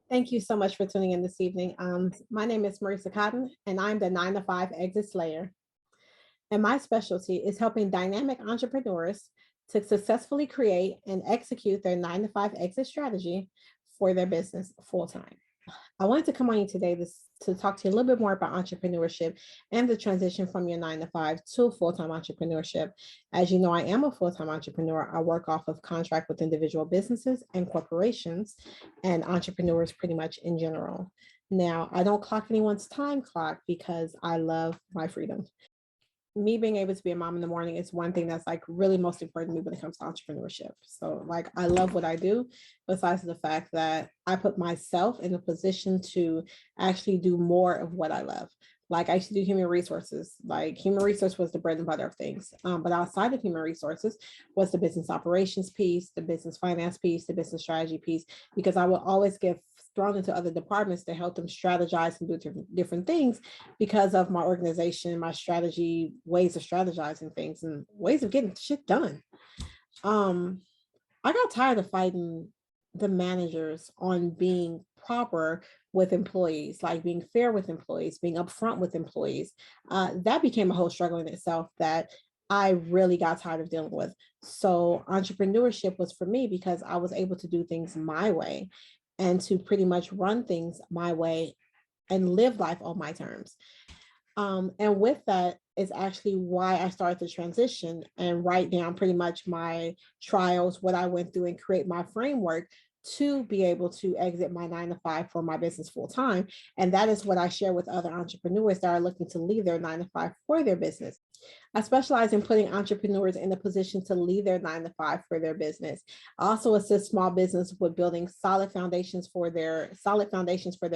Thank you so much for tuning in this evening. My name is Marisa Cotton, and I'm the 9 to 5 exit slayer. And my specialty is helping dynamic entrepreneurs to successfully create and execute their 9 to 5 exit strategy for their business full time. I wanted to come on you today to talk to you a little bit more about entrepreneurship and the transition from your 9 to 5 to full time entrepreneurship. As you know, I am a full time entrepreneur. I work off of contract with individual businesses and corporations and entrepreneurs pretty much in general. Now, I don't clock anyone's time clock because I love my freedom. Me being able to be a mom in the morning is one thing that's like really most important to me when it comes to entrepreneurship. So like I love what I do, besides the fact that I put myself in a position to actually do more of what I love. Like I used to do human resources. Like human resource was the bread and butter of things. But outside of human resources was the business operations piece, the business finance piece, the business strategy piece, because I will always get thrown into other departments to help them strategize and do different things because of my organization, my strategy, ways of strategizing things and ways of getting shit done. Um, I got tired of fighting the managers on being proper with employees, like being fair with employees, being upfront with employees. That became a whole struggle in itself that I really got tired of dealing with. So entrepreneurship was for me because I was able to do things my way and to pretty much run things my way and live life on my terms. And with that is actually why I started to transition and write down pretty much my trials, what I went through, and create my framework to be able to exit my 9 to 5 for my business full time. And that is what I share with other entrepreneurs that are looking to leave their 9 to 5 for their business. I specialize in putting entrepreneurs in a position to leave their 9 to 5 for their business. I also assist small business with building solid foundations for their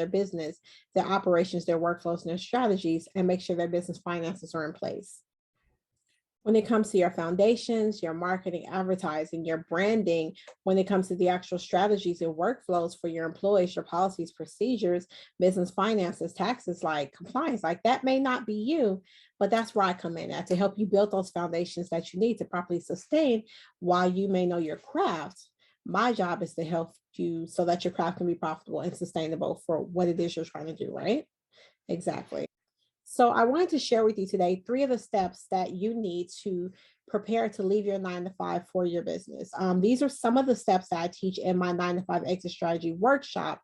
business, their operations, their workflows, and their strategies, and make sure their business finances are in place. When it comes to your foundations, your marketing, advertising, your branding, when it comes to the actual strategies and workflows for your employees, your policies, procedures, business finances, taxes, like compliance, like that may not be you, but that's where I come in at to help you build those foundations that you need to properly sustain while you may know your craft. My job is to help you so that your craft can be profitable and sustainable for what it is you're trying to do, right? Exactly. So I wanted to share with you today 3 of the steps that you need to prepare to leave your 9 to 5 for your business. These are some of the steps that I teach in my 9 to 5 exit strategy workshop.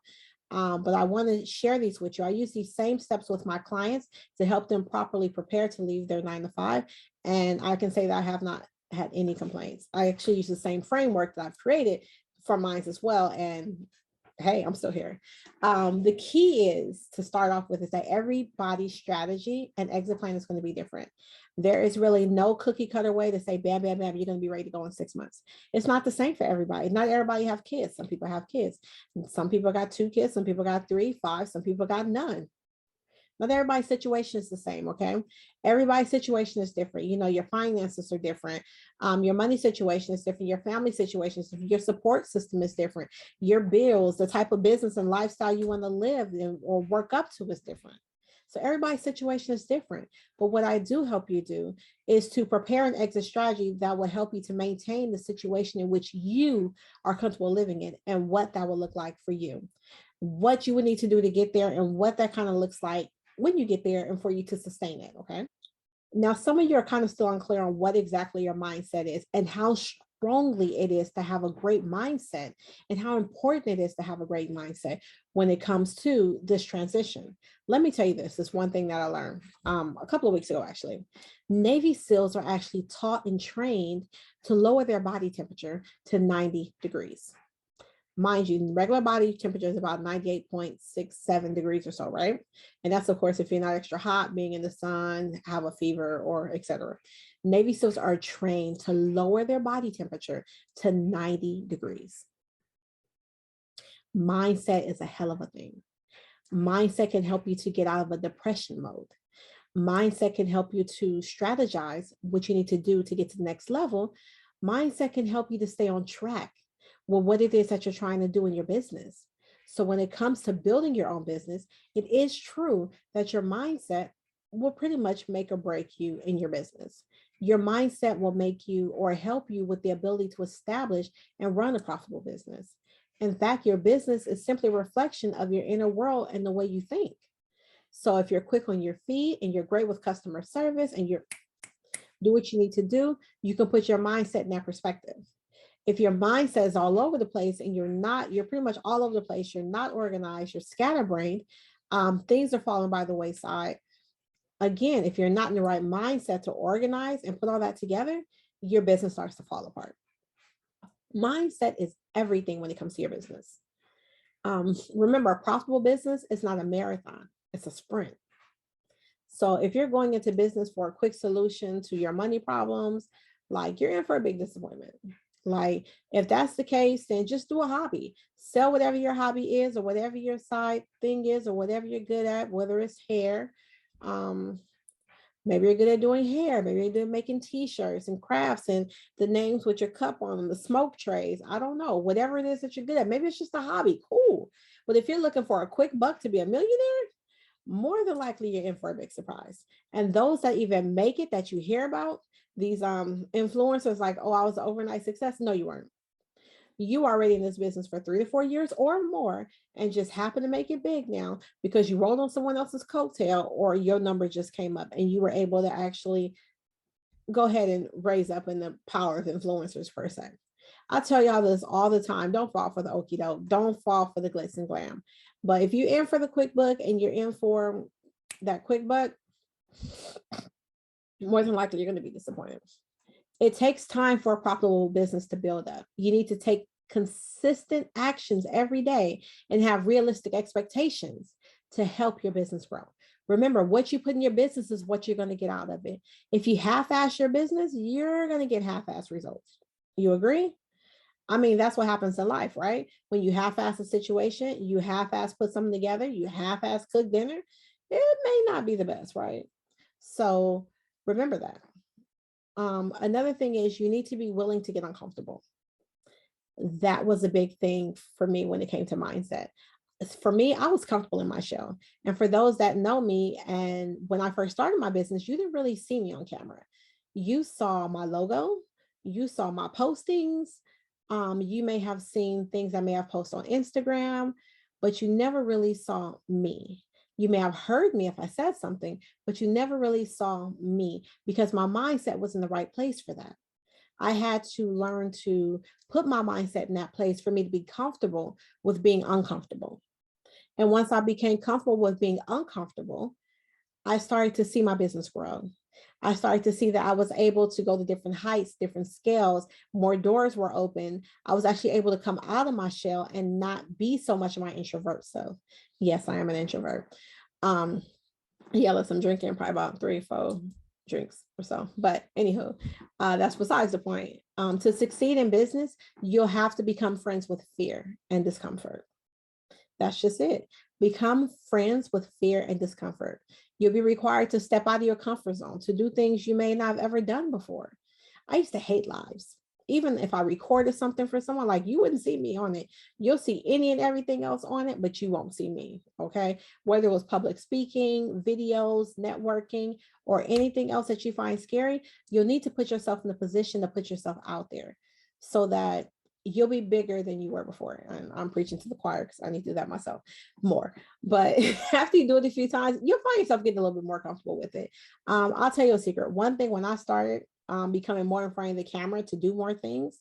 But I want to share these with you. I use these same steps with my clients to help them properly prepare to leave their 9 to 5. And I can say that I have not had any complaints. I actually use the same framework that I've created for mine as well. And hey, I'm still here. The key is to start off with is that everybody's strategy and exit plan is going to be different. There is really no cookie cutter way to say, bam, bam, bam, you're going to be ready to go in 6 months. It's not the same for everybody. Not everybody have kids. Some people have kids. Some people got 2 kids. Some people got 3, 5. Some people got none. Not everybody's situation is the same, okay? Everybody's situation is different. You know, your finances are different. Your money situation is different. Your family situation is different. Your support system is different. Your bills, the type of business and lifestyle you want to live or work up to is different. So everybody's situation is different. But what I do help you do is to prepare an exit strategy that will help you to maintain the situation in which you are comfortable living in and what that will look like for you, what you would need to do to get there and what that kind of looks like when you get there and for you to sustain it. Okay. Now, some of you are kind of still unclear on what exactly your mindset is and how strongly it is to have a great mindset and how important it is to have a great mindset when it comes to this transition. Let me tell you this one thing that I learned a couple of weeks ago, actually. Navy SEALs are actually taught and trained to lower their body temperature to 90 degrees. Mind you, regular body temperature is about 98.67 degrees or so, right? And that's, of course, if you're not extra hot, being in the sun, have a fever, or etc. Navy SEALs are trained to lower their body temperature to 90 degrees. Mindset is a hell of a thing. Mindset can help you to get out of a depression mode. Mindset can help you to strategize what you need to do to get to the next level. Mindset can help you to stay on track with what it is that you're trying to do in your business. So when it comes to building your own business, it is true that your mindset will pretty much make or break you in your business. Your mindset will make you or help you with the ability to establish and run a profitable business. In fact, your business is simply a reflection of your inner world and the way you think. So if you're quick on your feet and you're great with customer service and you're do what you need to do, you can put your mindset in that perspective. If your mindset is all over the place and you're pretty much all over the place, you're not organized, you're scatterbrained, things are falling by the wayside. Again, if you're not in the right mindset to organize and put all that together, your business starts to fall apart. Mindset is everything when it comes to your business. Remember, a profitable business is not a marathon, it's a sprint. So if you're going into business for a quick solution to your money problems, like you're in for a big disappointment. Like if that's the case, then just do a hobby. Sell whatever your hobby is or whatever your side thing is or whatever you're good at, whether it's hair. Maybe you're good at doing hair. Maybe you're good at making t-shirts and crafts and the names with your cup on them, the smoke trays. I don't know. Whatever it is that you're good at. Maybe it's just a hobby. Cool. But if you're looking for a quick buck to be a millionaire, more than likely you're in for a big surprise. And those that even make it that you hear about, these influencers like, oh, I was an overnight success. No, you weren't. You are already in this business for 3 to 4 years or more and just happen to make it big now because you rolled on someone else's coattail or your number just came up and you were able to actually go ahead and raise up in the power of influencers per se. I tell y'all this all the time. Don't fall for the okie doke. Don't fall for the glitz and glam. But if you're in for the quick buck and you're in for that quick buck, more than likely you're going to be disappointed. It takes time for a profitable business to build up. You need to take consistent actions every day and have realistic expectations to help your business grow. Remember, what you put in your business is what you're going to get out of it. If you half-ass your business, you're going to get half-ass results. You agree? I mean, that's what happens in life, right? When you half-ass a situation, you half-ass put something together, you half-ass cook dinner, it may not be the best, right? So remember that. Another thing is you need to be willing to get uncomfortable. That was a big thing for me when it came to mindset. For me, I was comfortable in my shell. And for those that know me, and when I first started my business, you didn't really see me on camera. You saw my logo, you saw my postings. You may have seen things I may have posted on Instagram, but you never really saw me. You may have heard me if I said something, but you never really saw me because my mindset was in the right place for that. I had to learn to put my mindset in that place for me to be comfortable with being uncomfortable. And once I became comfortable with being uncomfortable, I started to see my business grow. I started to see that I was able to go to different heights, different scales, more doors were open. I was actually able to come out of my shell and not be so much of my introvert self. Yes, I am an introvert. Yeah, listen, I'm drinking probably about 3 or 4 drinks or so. But anywho, that's besides the point. To succeed in business, you'll have to become friends with fear and discomfort. That's just it. Become friends with fear and discomfort. You'll be required to step out of your comfort zone, to do things you may not have ever done before. I used to hate lives. Even if I recorded something for someone, like you wouldn't see me on it. You'll see any and everything else on it, but you won't see me, okay? Whether it was public speaking, videos, networking, or anything else that you find scary, you'll need to put yourself in a position to put yourself out there so that you'll be bigger than you were before. And I'm preaching to the choir because I need to do that myself more. But after you do it a few times, you'll find yourself getting a little bit more comfortable with it. I'll tell you a secret. One thing when I started becoming more in front of the camera to do more things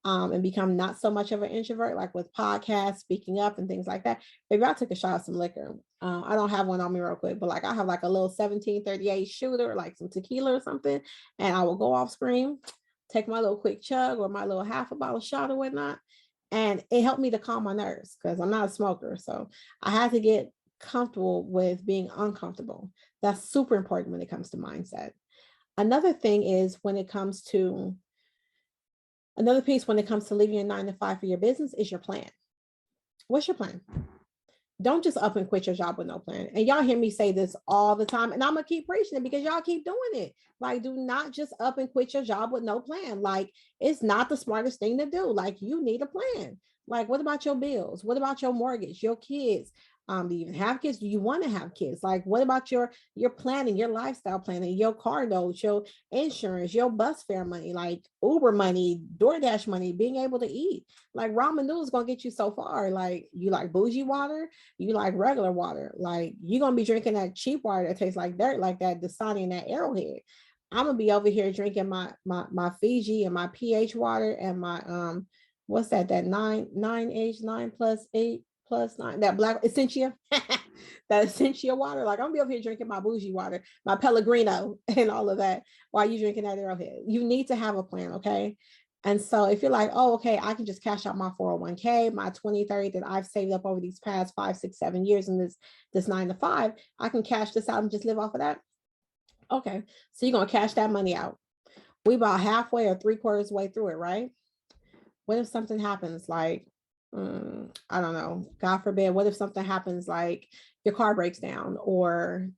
and become not so much of an introvert, like with podcasts, speaking up and things like that, maybe I took a shot of some liquor. I don't have one on me real quick, but like I have like a little 1738 shooter, like some tequila or something, and I will go off screen, take my little quick chug or my little half a bottle shot or whatnot. And it helped me to calm my nerves because I'm not a smoker. So I had to get comfortable with being uncomfortable. That's super important when it comes to mindset. Another thing is another piece when it comes to leaving your 9 to 5 for your business is your plan. What's your plan? Don't just up and quit your job with no plan. And y'all hear me say this all the time, and I'm gonna keep preaching it because y'all keep doing it. Like, do not just up and quit your job with no plan. Like, it's not the smartest thing to do. Like, you need a plan. Like, what about your bills? What about your mortgage, your kids? Do you even have kids? Do you want to have kids? Like, what about your planning, your lifestyle planning, your car notes, your insurance, your bus fare money, like Uber money, DoorDash money, being able to eat? Like ramen noodles gonna get you so far. Like you like bougie water, you like regular water. Like you're gonna be drinking that cheap water that tastes like dirt, like that Dasani and that Arrowhead. I'm gonna be over here drinking my Fiji and my pH water and my what's that, that nine plus 8 plus 9, that black Essentia, that Essentia water. Like I'm gonna be over here drinking my bougie water, my Pellegrino, and all of that while you drinking that Arrowhead. You need to have a plan, okay? And so if you're like, oh, okay, I can just cash out my 401k, my 2030 that I've saved up over these past 5, 6, 7 years in this 9 to 5, I can cash this out and just live off of that. Okay, so you're gonna cash that money out. We about halfway or 3/4 way through it, right? What if something happens like, I don't know, God forbid, what if something happens like your car breaks down or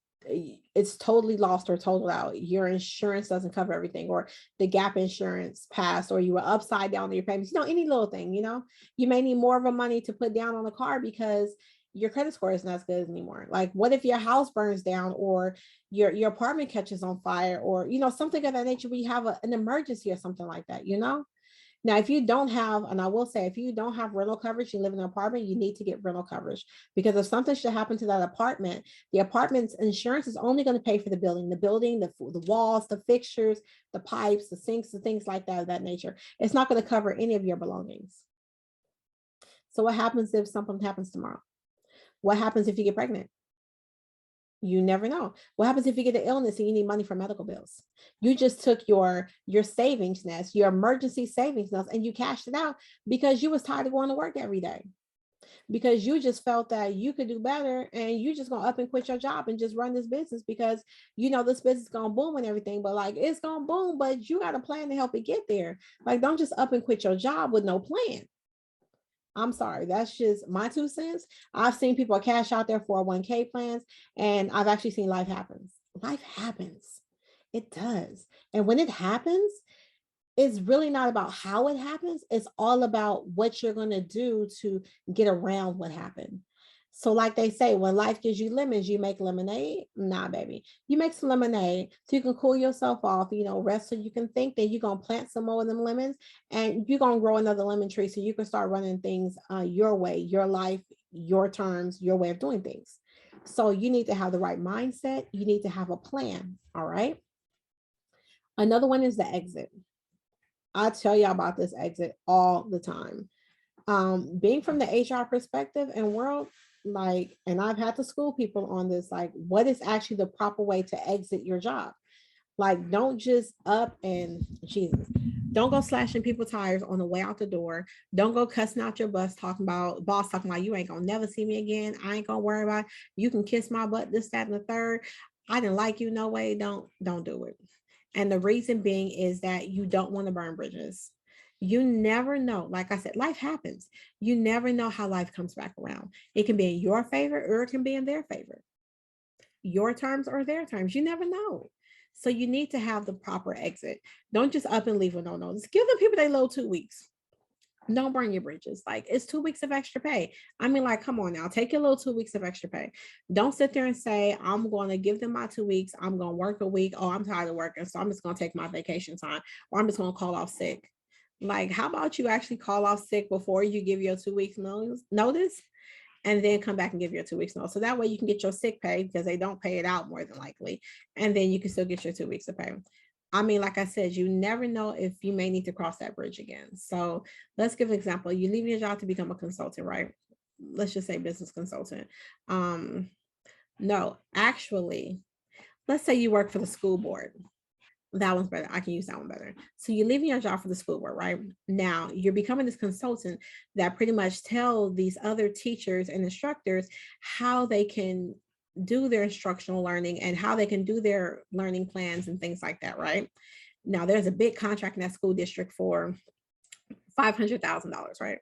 it's totally lost or totaled out, your insurance doesn't cover everything, or the gap insurance passed, or you were upside down on your payments, any little thing, you may need more of a money to put down on the car because your credit score is not as good anymore. Like what if your house burns down or your apartment catches on fire, or something of that nature, we have an emergency or something like that. Now, if you don't have, and I will say, if you don't have rental coverage, you live in an apartment, you need to get rental coverage, because if something should happen to that apartment, the apartment's insurance is only going to pay for the walls, the fixtures, the pipes, the sinks, the things like that of that nature. It's not going to cover any of your belongings. So what happens if something happens tomorrow? What happens if you get pregnant? You never know. What happens if you get an illness and you need money for medical bills? You just took your savings nest, your emergency savings nest, and you cashed it out because you was tired of going to work every day. Because you just felt that you could do better, and you just gonna up and quit your job and just run this business because this business is gonna boom and everything. But like it's gonna boom, but you got a plan to help it get there. Like don't just up and quit your job with no plan. I'm sorry, that's just my 2 cents. I've seen people cash out their 401k plans, and I've actually seen life happens. Life happens. It does. And when it happens, it's really not about how it happens. It's all about what you're going to do to get around what happened. So, like they say, when life gives you lemons, you make lemonade. Nah, baby. You make some lemonade so you can cool yourself off, rest so you can think. Then you're going to plant some more of them lemons, and you're going to grow another lemon tree so you can start running things your way, your life, your terms, your way of doing things. So, you need to have the right mindset. You need to have a plan. All right. Another one is the exit. I tell you about this exit all the time. Being from the HR perspective and world, like, and I've had to school people on this, like, what is actually the proper way to exit your job? Like, don't just up and Jesus, don't go slashing people tires on the way out the door. Don't go cussing out your boss talking about you ain't gonna never see me again. I ain't gonna worry about it. You can kiss my butt, this, that, and the third. I didn't like you, no way. Don't do it. And the reason being is that you don't want to burn bridges. You never know. Like I said, life happens. You never know how life comes back around. It can be in your favor or it can be in their favor. Your terms or their terms. You never know. So you need to have the proper exit. Don't just up and leave with no notice. Give the people their little 2 weeks. Don't burn your bridges. Like it's 2 weeks of extra pay. I mean, like, come on now, take your little 2 weeks of extra pay. Don't sit there and say, I'm going to give them my 2 weeks. I'm going to work a week. Oh, I'm tired of working. So I'm just going to take my vacation time, or I'm just going to call off sick. Like, how about you actually call off sick before you give your 2 weeks notice, and then come back and give your 2 weeks notice. So that way you can get your sick pay because they don't pay it out more than likely. And then you can still get your 2 weeks of pay. I mean, like I said, you never know if you may need to cross that bridge again. So let's give an example. You leave your job to become a consultant, right? Let's just say business consultant. No, actually, let's say you work for the school board. That one's better. I can use that one better. So you're leaving your job for the school board, right? Now you're becoming this consultant that pretty much tell these other teachers and instructors how they can do their instructional learning and how they can do their learning plans and things like that, right? Now there's a big contract in that school district for $500,000, right?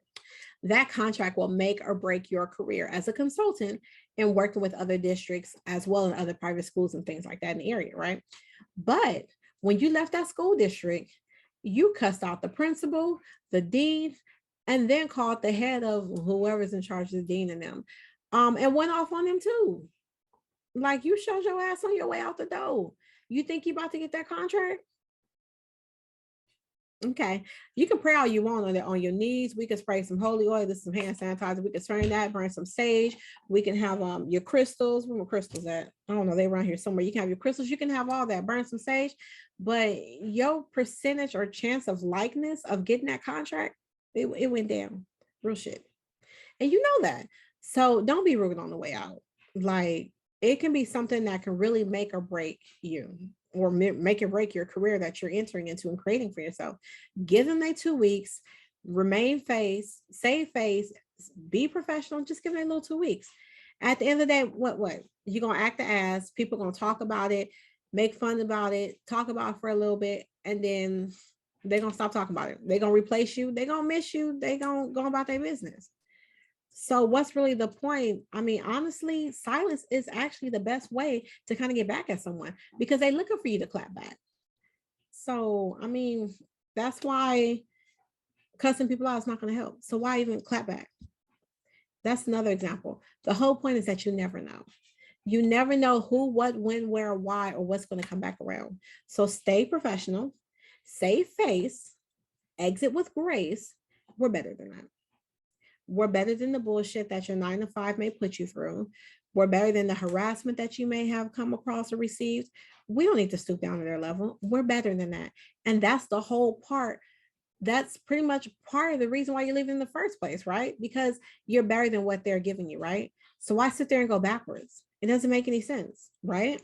That contract will make or break your career as a consultant and working with other districts as well as other private schools and things like that in the area, right? But when you left that school district, you cussed out the principal, the dean, and then called the head of whoever's in charge of the dean and them and went off on them too. Like, you showed your ass on your way out the door. You think you about to get that contract? Okay, you can pray all you want on your knees. We can spray some holy oil. This is some hand sanitizer. We can spray that, burn some sage. We can have your crystals. Where my crystals at? I don't know. They around here somewhere. You can have your crystals. You can have all that. Burn some sage. But your percentage or chance of likeness of getting that contract, it went down. Real shit. And you know that. So don't be rude on the way out. Like, it can be something that can really make or break you, or make or break your career that you're entering into and creating for yourself. Give them their 2 weeks, remain face, save face, be professional, just give them a little 2 weeks. At the end of the day, what? You're going to act the ass. People going to talk about it, make fun about it, talk about it for a little bit, and then they're going to stop talking about it. They're going to replace you. They're going to miss you. They're going to go about their business. So what's really the point? I mean, honestly, silence is actually the best way to kind of get back at someone, because they're looking for you to clap back. So, I mean, that's why cussing people out is not going to help. So why even clap back? That's another example. The whole point is that you never know. You never know who, what, when, where, why, or what's going to come back around. So stay professional, save face, exit with grace. We're better than that. We're better than the bullshit that your 9 to 5 may put you through. We're better than the harassment that you may have come across or received. We don't need to stoop down to their level. We're better than that. And that's the whole part. That's pretty much part of the reason why you're leaving in the first place, right? Because you're better than what they're giving you, right? So why sit there and go backwards? It doesn't make any sense, right?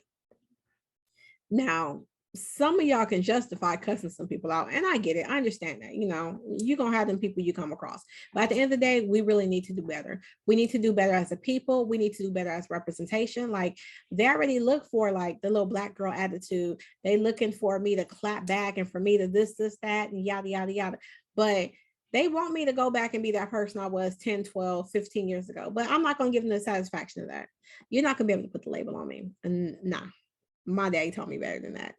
Now, some of y'all can justify cussing some people out, and I get it. I understand that. You're gonna have them people you come across, but at the end of the day, we really need to do better. We need to do better as a people. We need to do better as representation. Like, they already look for, like, the little black girl attitude. They looking for me to clap back and for me to this, that, and yada, yada, yada. But they want me to go back and be that person I was 10, 12, 15 years ago. But I'm not gonna give them the satisfaction of that. You're not gonna be able to put the label on me. And nah. My daddy taught me better than that.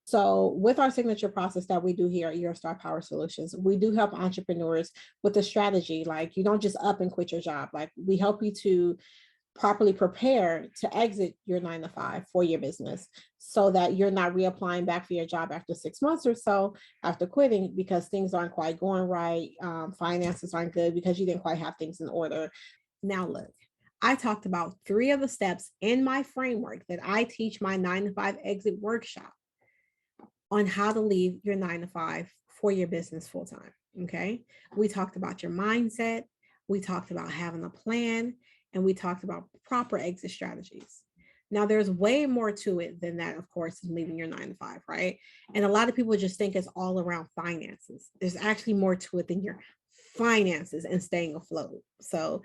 So with our signature process that we do here at Your Star Power Solutions, we do help entrepreneurs with a strategy. Like, you don't just up and quit your job. Like, we help you to properly prepare to exit your 9 to 5 for your business, so that you're not reapplying back for your job after 6 months or so after quitting, because things aren't quite going right. Finances aren't good because you didn't quite have things in order. Now, look, I talked about 3 of the steps in my framework that I teach my 9 to 5 exit workshop on how to leave your 9 to 5 for your business full time. Okay. We talked about your mindset. We talked about having a plan, and we talked about proper exit strategies. Now, there's way more to it than that, of course, than leaving your 9 to 5, right? And a lot of people just think it's all around finances. There's actually more to it than your finances and staying afloat. So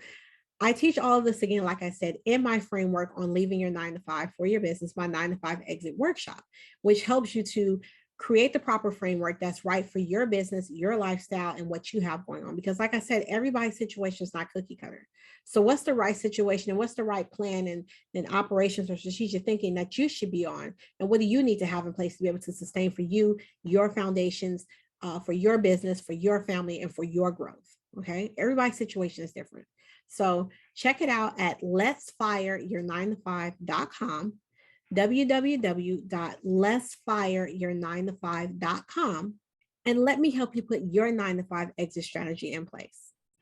I teach all of this, again, like I said, in my framework on leaving your 9 to 5 for your business, my 9 to 5 exit workshop, which helps you to create the proper framework that's right for your business, your lifestyle, and what you have going on. Because like I said, everybody's situation is not cookie cutter. So what's the right situation, and what's the right plan and operations or strategic thinking that you should be on? And what do you need to have in place to be able to sustain for you, your foundations, for your business, for your family, and for your growth? Okay. Everybody's situation is different. So check it out at letsfireyour9to5.com, www.letsfireyour9to5.com, and let me help you put your 9 to 5 exit strategy in place.